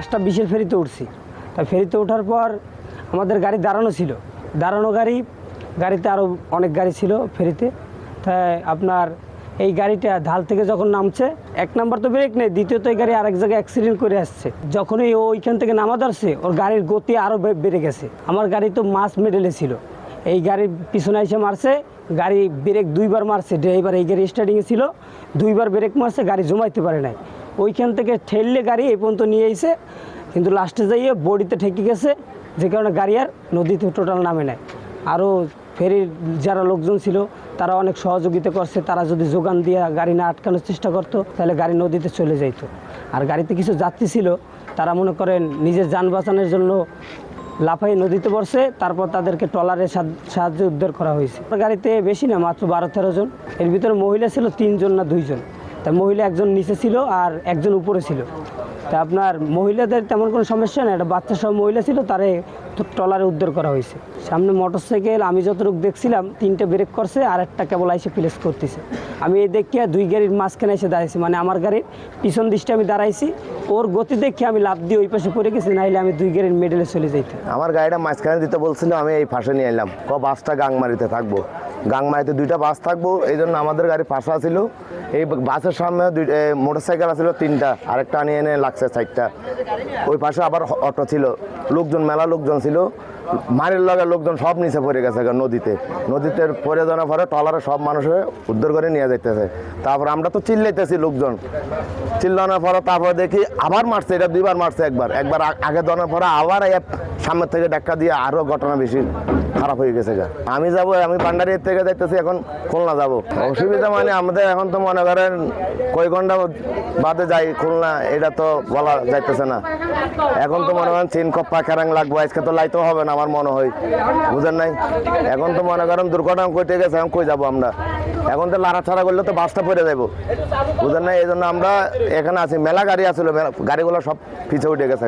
5টা 20-এর ফেরিতে উঠছি। তাই ফেরিতে ওঠার পর আমাদের গাড়ি দাঁড়ানো ছিল, দাঁড়ানো গাড়িতে আরও অনেক গাড়ি ছিল ফেরিতে। তাই আপনার এই গাড়িটা ঢাল থেকে যখন নামছে, 1 নাম্বার তো ব্রেক নেই, দ্বিতীয়ত এই গাড়ি আরেক জায়গায় অ্যাক্সিডেন্ট করে আসছে। যখনই ও ওইখান থেকে নামা ধরছে, ওর গাড়ির গতি আরও বেড়ে গেছে। আমার গাড়ি তো মাস মেডেলে ছিল, এই গাড়ির পিছনে এসে মারছে, গাড়ি ব্রেক 2বার মারছে। ড্রাইভার এই গাড়ি স্টার্টিংয়ে ছিল, 2বার ব্রেক মারছে, গাড়ি জমাইতে পারে নাই। ওইখান থেকে ঠেললে গাড়ি এই পর্যন্ত নিয়ে এসে, কিন্তু লাস্টে যাইয়ে বডিতে ঠেকে গেছে, যে কারণে গাড়ি আর নদীতে টোটাল নামে নেয়। আরও ফেরির যারা লোকজন ছিল তারা অনেক সহযোগিতা করছে। তারা যদি যোগান দিয়ে গাড়ি না আটকানোর চেষ্টা করতো, তাহলে গাড়ি নদীতে চলে যাইত। আর গাড়িতে কিছু যাত্রী ছিল, তারা মনে করেন নিজের যান বাঁচানোর জন্য লাফাই নদীতে পড়ছে, তারপর তাদেরকে ট্রলারের সাহায্যে উদ্ধার করা হয়েছে। গাড়িতে বেশি না, মাত্র 12-13 জন। এর ভিতরে মহিলা ছিল 3 জন না 2 জন। তা মহিলা একজন নিচে ছিল আর একজন উপরে ছিল। তা আপনার মহিলাদের তেমন কোনো সমস্যা নেই, একটা বাচ্চা সব মহিলা ছিল, তারে ট্রলারে উদ্ধার করা হয়েছে। সামনে মোটরসাইকেল আমি যতটুকু দেখছিলাম 3টে ব্রেক করছে আর একটা কেবল এসে প্লেস করতেছে। আমি এই দেখিয়া 2 গাড়ির মাঝখানে এসে দাঁড়াইছি, মানে আমার গাড়ির পিছন দিকটা আমি দাঁড়াইছি। ওর গতি দেখে আমি লাফ দিয়ে ওই পাশে পড়ে গেছি, নাইলে আমি 2 গাড়ির মেডেলে চলে যাইতাম। আমার গাড়িটা মাঝখানে দিতে বলছিল, আমি এই ফাঁসে নিয়ে এলাম। বাসটা গাংমারিতে থাকবো, গাংমারিতে 2টা বাস থাকবো, এই জন্য আমাদের গাড়ি ফাঁসা ছিল। এই বাসের সামনে মোটরসাইকেল ছিল 3টা, আরেকটা নিয়ে এনে লাগছে 4টা। ওই পাশে আবার অটো ছিল, লোকজন মেলা লোকজন ছিল। মারের লগে লোকজন সব নিচে পড়ে গেছে নদীতে পড়ে যাওয়ার পরে ট্রলারে সব মানুষের উদ্ধার করে নিয়ে যাইতেছে। তারপর আমরা তো চিল্লাইতেছি, লোকজন চিল্লানোর পরে তারপরে দেখি আবার মারছে, এটা 2বার মারছে। একবার আগে দেওয়ার পরে আবার সামনের থেকে ধাক্কা দিয়ে আরও ঘটনা বেশি খারাপ হয়ে গেছে। আমি পান্ডারির থেকে যাইতেছি, এখন খুলনা যাব। অসুবিধা মানে আমাদের এখন তো মনে করেন কয় ঘন্টা বাদে যাই খুলনা, এটা তো বলা যাইতেছে না। এখন তো মনে করেন চিন কপ্পা কেরাং লাগবো, আজকে তো লাইতেও হবে না আমার মনে হয়, বুঝেন নাই। এখন তো মনে করেন দুর্ঘটনা কইতে গেছে, এখন কই যাবো আমরা? এখন তো লাড়াছাড়া করলে তো বাসটা পড়ে যাবো, বুঝেন নাই। এই জন্য আমরা এখানে আছি। মেলা গাড়ি আসলে, গাড়িগুলো সব পিছিয়ে উঠে গেছে।